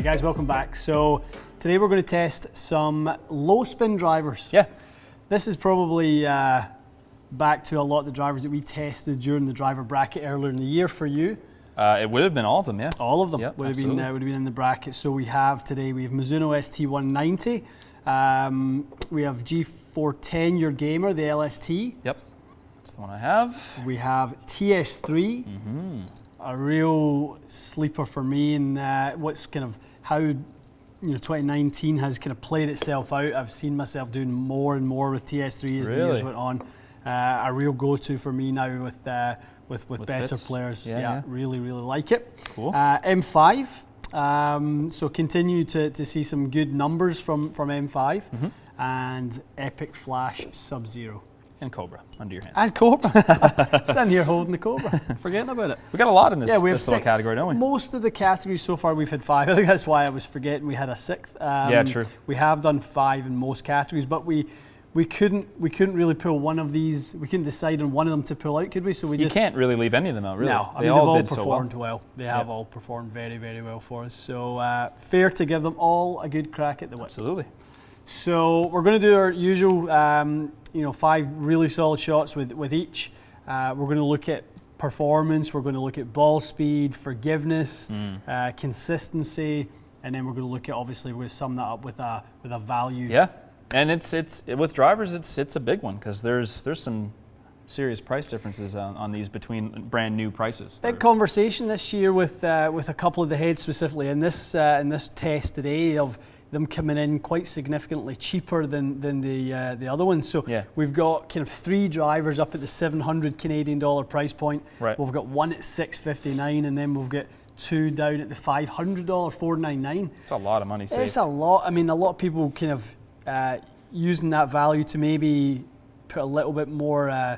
guys, welcome back. So today we're going to test some low spin drivers. Yeah. This is probably back to a lot of the drivers that we tested during the driver bracket earlier in the year for you. It would have been all of them, yeah. All of them Yep, would have been in the bracket. So we have Mizuno ST190. We have G410 Your Gamer, the LST. Yep, that's the one I have. We have TS3, a real sleeper for me, and what's kind of how 2019 has kind of played itself out. I've seen myself doing more and more with TS3 as the years went on. A real go-to for me now with better fits. players. Yeah. Really like it. Cool. M5. So continue to see some good numbers from M5 and Epic Flash Sub-Zero. And Cobra under your hands. And Cobra. Sitting here holding the Cobra, forgetting about it. We got a lot in this, we have this little category, don't we? Most of the categories so far we've had 5. I think that's why I was forgetting we had a 6th. Yeah, true. We have done 5 in most categories, but we couldn't really pull one of these. We couldn't decide on one of them to pull out, could we? So you can't really leave any of them out, really. No, they've all performed well. They have all performed very well for us. So fair to give them all a good crack at the whip. Absolutely. So we're going to do our usual, 5 really solid shots with each. We're going to look at performance. We're going to look at ball speed, forgiveness, consistency, and then we're going to look at, obviously, we're going to sum that up with a value. Yeah, and it's with drivers, it's a big one because there's some serious price differences on these between brand new prices. Big conversation this year with a couple of the heads specifically in this test today of them coming in quite significantly cheaper than the other ones. So we've got kind of 3 drivers up at the $700 Canadian price point. Right. We've got one at $659, and then we've got 2 down at the $500, $499. It's a lot of money saved. It's a lot. I mean, a lot of people kind of using that value to maybe put a little bit more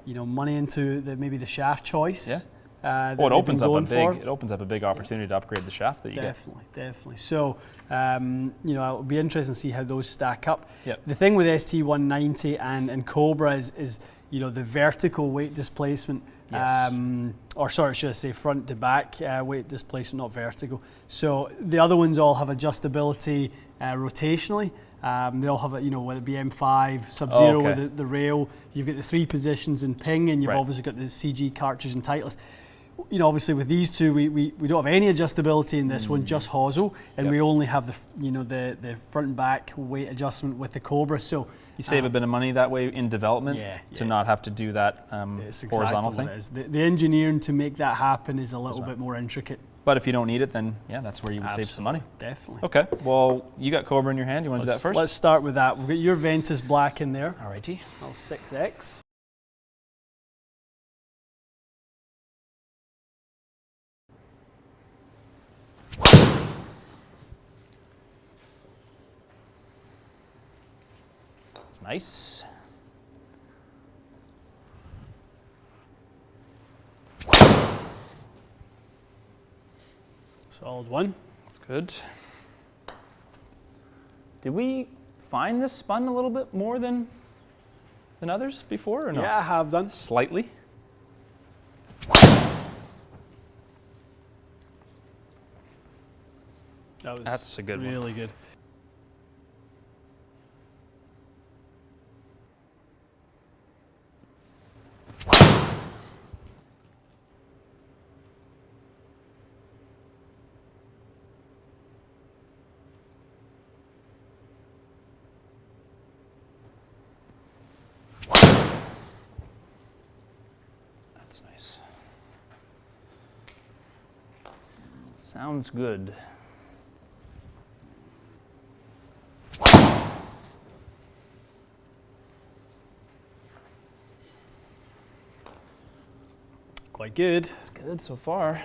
money into maybe the shaft choice. Yeah. It opens up a big opportunity to upgrade the shaft that you get. Definitely. So, it'll be interesting to see how those stack up. Yep. The thing with ST190 and Cobra is the vertical weight displacement. Yes. Should I say front to back weight displacement, not vertical. So the other ones all have adjustability rotationally. They all have whether it be M5, Sub-Zero with the rail. You've got the 3 positions in ping, and you've obviously got the CG cartridge and Titleist. Obviously with these 2, we don't have any adjustability in this one, just hosel, and we only have the front and back weight adjustment with the Cobra. So you save a bit of money that way in development to not have to do that horizontal thing. What it is. The engineering to make that happen is a little bit more intricate. But if you don't need it, then that's where you would save some money. Definitely. Okay. Well, you got Cobra in your hand. You want to do that first? Let's start with that. We've got your Ventus Black in there. Alrighty. 6X. That's nice. Solid one. That's good. Did we find this spun a little bit more than others before, or no? Yeah, I have done. Slightly. That's a good one. Really good. That's nice. Sounds good. Quite good. It's good so far.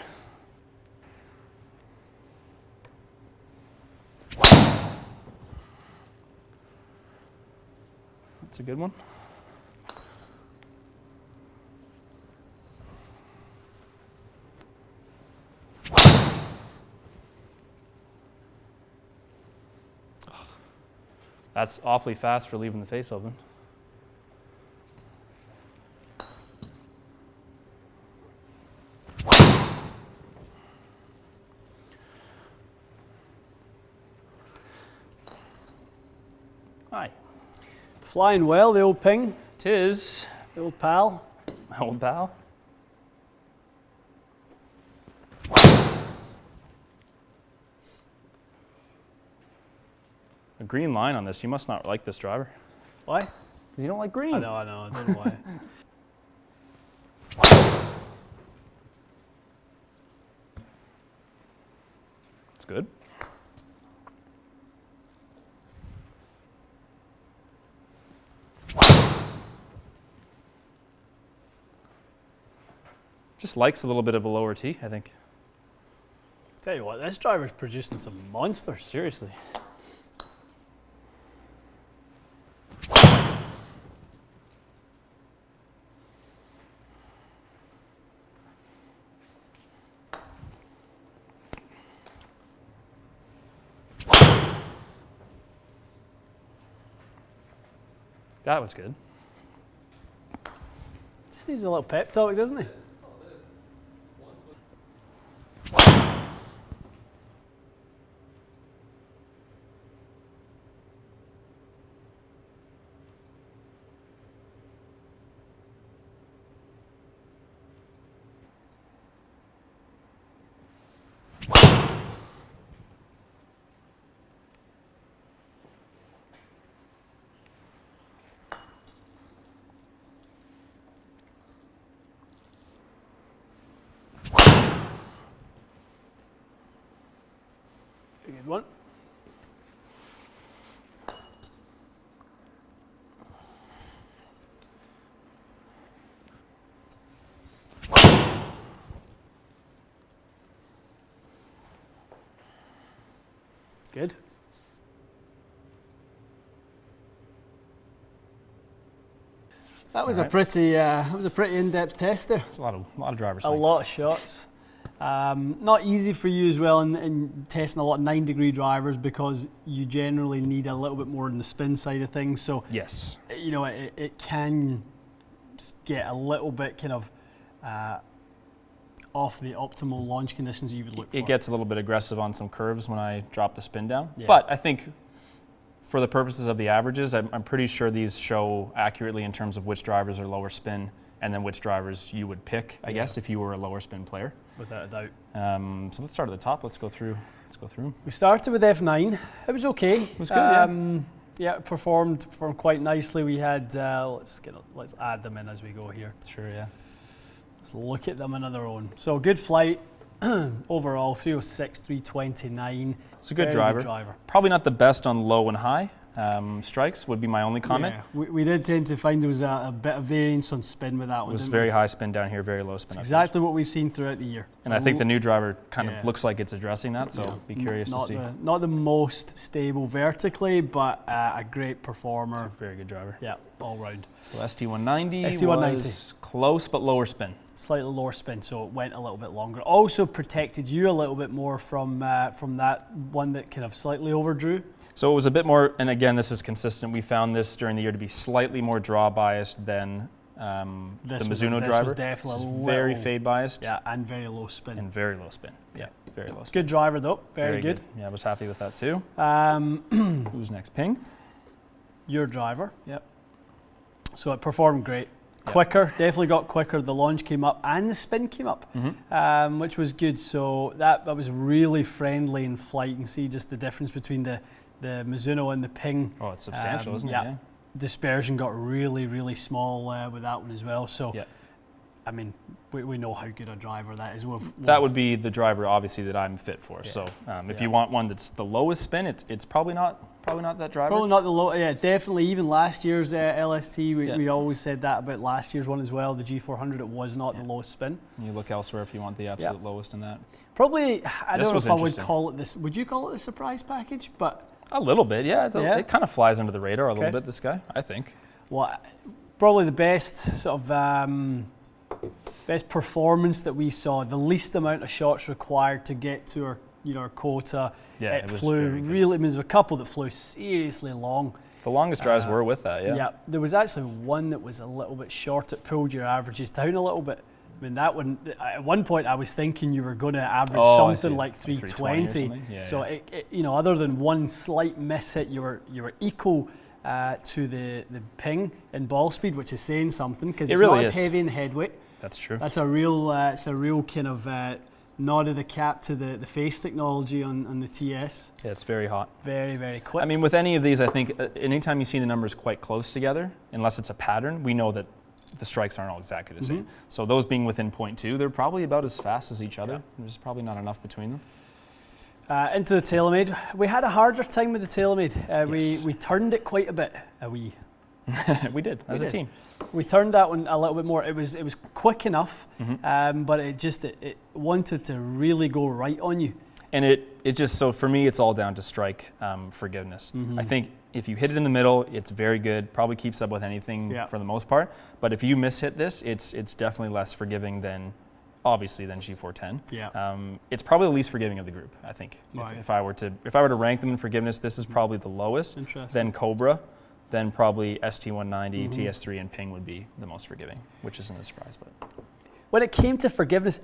That's a good one. That's awfully fast for leaving the face open. Hi. Flying well, the old ping, Tis. the old pal. My old pal. A green line on this. You must not like this driver. Why? Because you don't like green. I know, I don't know why. It's good. Just likes a little bit of a lower tee, I think. Tell you what, this driver's producing some monsters. Seriously. That was good. Just needs a little pep talk, doesn't he? A good one. Good. That was a pretty in-depth test there. It's a lot of driver A swings. lot of shots. Not easy for you as well in testing a lot of 9-degree drivers because you generally need a little bit more in the spin side of things. So Yes. you know it can get a little bit kind of off the optimal launch conditions you would look for. It gets a little bit aggressive on some curves when I drop the spin down. Yeah. But I think for the purposes of the averages, I'm pretty sure these show accurately in terms of which drivers are lower spin and then which drivers you would pick, I guess, if you were a lower spin player. Without a doubt. So let's start at the top. Let's go through. We started with F9. It was okay. It was good, yeah, it performed quite nicely. We had let's add them in as we go here. Sure, yeah. Let's look at them on their own. So good flight overall, 306, 329. It's a good Very driver. Probably not the best on low and high strikes would be my only comment. Yeah, we did tend to find there was a bit of variance on spin with that one. It was very high spin down here, very low spin. It's exactly what we've seen throughout the year. And I think the new driver kind of looks like it's addressing that, so be curious to see. Not the most stable vertically, but a great performer. It's a very good driver. Yeah, all round. So ST190 ST190 was close but lower spin. Slightly lower spin, so it went a little bit longer. Also protected you a little bit more from that one that kind of slightly overdrew. So it was a bit more, and again, this is consistent. We found this during the year to be slightly more draw biased than the Mizuno driver. This was definitely very fade biased. Yeah, and very low spin. And very low spin. Yeah, very low spin. Good driver though, very good. Yeah, I was happy with that too. Who's next? Ping? Your driver. Yep. So it performed great. Quicker, definitely got quicker. The launch came up and the spin came up, which was good. So that was really friendly in flight. You can see just the difference between the Mizuno and the Ping. Oh, it's substantial, isn't it? Yeah. Dispersion got really, really small with that one as well. So, I mean, we know how good a driver that is. That would be the driver, obviously, that I'm fit for. Yeah. So, if you want one that's the lowest spin, it's probably not that driver. Probably not the low. Yeah, definitely. Even last year's LST, we always said that about last year's one as well. The G400, it was not the lowest spin. You look elsewhere if you want the absolute lowest in that. Probably, I don't know if I would call it this. Would you call it the surprise package? But a little bit, yeah. It kind of flies under the radar a little bit. This guy, I think. Well, probably the best sort of best performance that we saw. The least amount of shots required to get to our quota. Yeah, it flew really. I mean, there's a couple that flew seriously long. The longest drives were with that, yeah. Yeah, there was actually one that was a little bit short. It pulled your averages down a little bit. I mean, that one, at one point I was thinking you were going to average something like 320. Yeah, so, it, other than one slight miss hit, you were equal to the ping in ball speed, which is saying something because it's really not is. as heavy in the head weight. That's true. That's a real kind of nod of the cap to the face technology on the TS. Yeah, it's very hot. Very, very quick. I mean, with any of these, I think anytime you see the numbers quite close together, unless it's a pattern, we know that the strikes aren't all exactly the same. So those being within 0.2, they're probably about as fast as each other. Yeah. There's probably not enough between them. Into the TaylorMade. We had a harder time with the TaylorMade. Yes. We turned it quite a bit. We did, as a team. We turned that one a little bit more. It was quick enough, but it wanted to really go right on you. And it just, so for me, it's all down to strike forgiveness. I think if you hit it in the middle, it's very good, probably keeps up with anything for the most part. But if you miss-hit this, it's definitely less forgiving than G410. Yeah. It's probably the least forgiving of the group, I think. Right. If I were to rank them in forgiveness, this is probably the lowest. Then Cobra, then probably ST190, TS3, and Ping would be the most forgiving, which isn't a surprise. But when it came to forgiveness,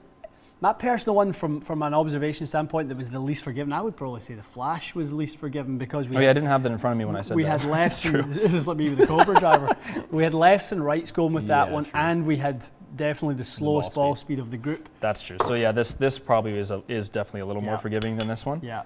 my personal one from an observation standpoint that was the least forgiving, I would probably say the Flash was the least forgiving because we I didn't have that in front of me when I said that. We had lefts, it was like me with the Cobra driver. We had lefts and rights going with that one, true. and we had definitely the slowest ball speed of the group. That's true. So yeah, this probably is definitely a little more forgiving than this one. Yeah.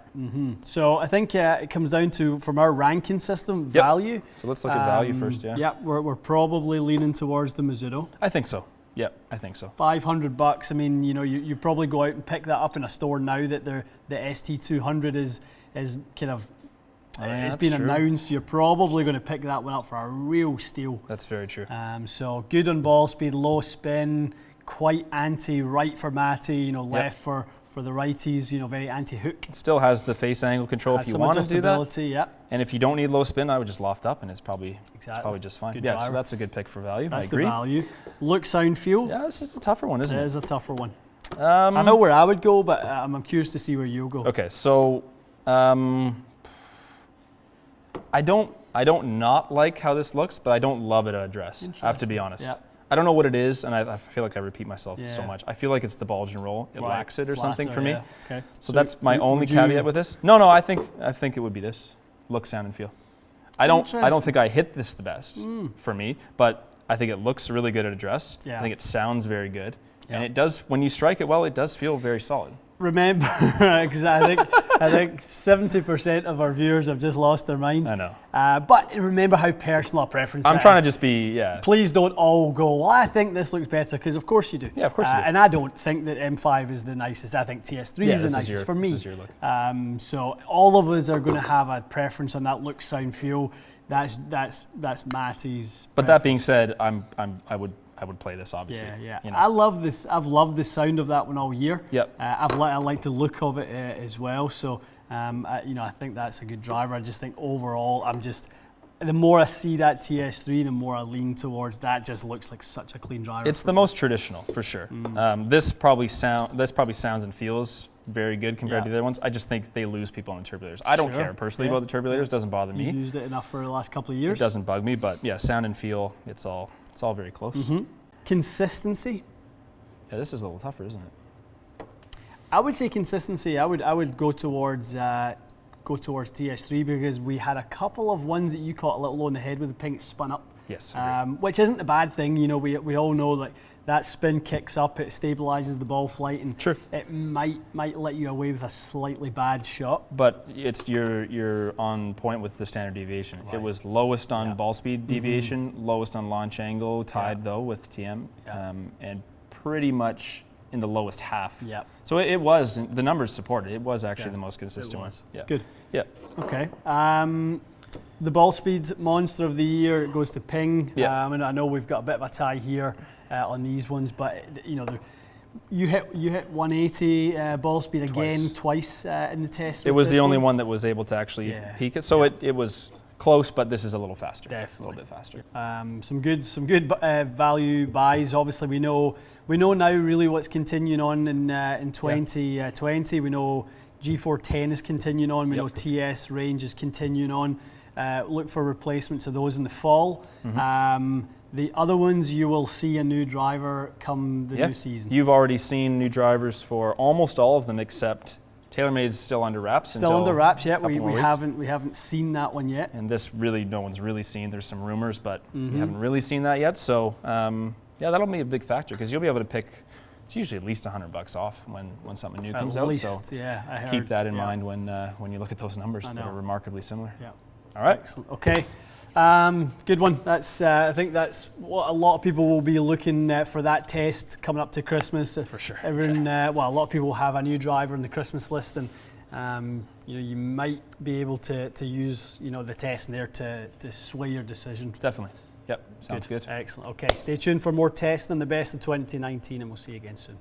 So I think it comes down to, from our ranking system, value. So let's look at value first. Yeah, we're probably leaning towards the Mizuno. I think so. Yeah, I think so. $500. I mean, you probably go out and pick that up in a store now that the ST200 is kind of it's been announced. You're probably going to pick that one up for a real steal. That's very true. So good on ball speed, low spin, quite anti-right for Matty. Left for the righties. Very anti-hook. It still has the face angle control if you want to do that. Yeah. And if you don't need low spin, I would just loft up, and it's probably just fine. Good yeah, driver. so that's a good pick for value. That's I agree. the value. Look, sound, feel. Yeah, this is a tougher one, isn't it? It is a tougher one. I know where I would go, but I'm curious to see where you'll go. Okay, so I don't not like how this looks, but I don't love it at address. I have to be honest. Yeah. I don't know what it is, and I feel like I repeat myself so much. I feel like it's the bulge and roll. It lacks it or something for me. Yeah. Okay. So that's my only caveat with this. No, I think it would be this. Look, sound, and feel. I don't think I hit this the best for me, but I think it looks really good at address. Yeah. I think it sounds very good. And it does, when you strike it well, it does feel very solid. Remember, because I think 70% of our viewers have just lost their mind. I know. But remember how personal a preference I'm trying to just be, Please don't all go, well, I think this looks better, because of course you do. Yeah, of course you do. And I don't think that M5 is the nicest. I think TS3 is the nicest for me. This is your look. So all of us are going to have a preference on that look, sound, feel. That's Matty's. But that being said, I would play this, obviously. Yeah. I love this. I've loved the sound of that one all year. Yep. I like the look of it as well. So, I think that's a good driver. I just think overall, the more I see that TS3, the more I lean towards that. Just looks like such a clean driver. It's the most traditional, for sure. This probably sounds and feels very good compared to the other ones. I just think they lose people on the turbulators. I don't care personally about the turbulators. It doesn't bother me. You've used it enough for the last couple of years. It doesn't bug me, but yeah, sound and feel, it's all very close. Consistency. Yeah, this is a little tougher, isn't it? I would say consistency. I would go towards TS3 because we had a couple of ones that you caught a little low in the head with the pink spun up. Yes. Which isn't a bad thing. We all know like that spin kicks up, it stabilizes the ball flight, and it might let you away with a slightly bad shot. But it's you're on point with the standard deviation. Right. It was lowest on ball speed deviation, lowest on launch angle, tied though with TM, and pretty much in the lowest half. Yeah. So it was, the numbers supported. It was actually the most consistent one. Yeah. Good. Yeah. Okay. The ball speed monster of the year goes to Ping. Yeah. And I know we've got a bit of a tie here on these ones, but you hit 180 ball speed again twice in the test. It was the only one that was able to actually peak it. So it was close, but this is a little faster. Definitely. A little bit faster. Some good value buys. Obviously, we know now really what's continuing on in 2020. We know G410 is continuing on. We know TS range is continuing on. Look for replacements of those in the fall. The other ones, you will see a new driver come the new season. You've already seen new drivers for almost all of them except TaylorMade is still under wraps. Still under wraps, yeah. We weeks. haven't seen that one yet. And this really, no one's really seen. There's some rumors, but we haven't really seen that yet. So yeah, that'll be a big factor because you'll be able to pick. It's usually at least $100 off when something new comes out. So yeah, I heard, keep that in mind when you look at those numbers that are remarkably similar. Yeah. All right. Excellent. Okay. Good one. That's I think that's what a lot of people will be looking for, that test coming up to Christmas. For sure. Everyone, a lot of people will have a new driver on the Christmas list, and you might be able to use the test in there to sway your decision. Definitely. Yep. Sounds good. Excellent. Okay. Stay tuned for more testing on the best of 2019, and we'll see you again soon.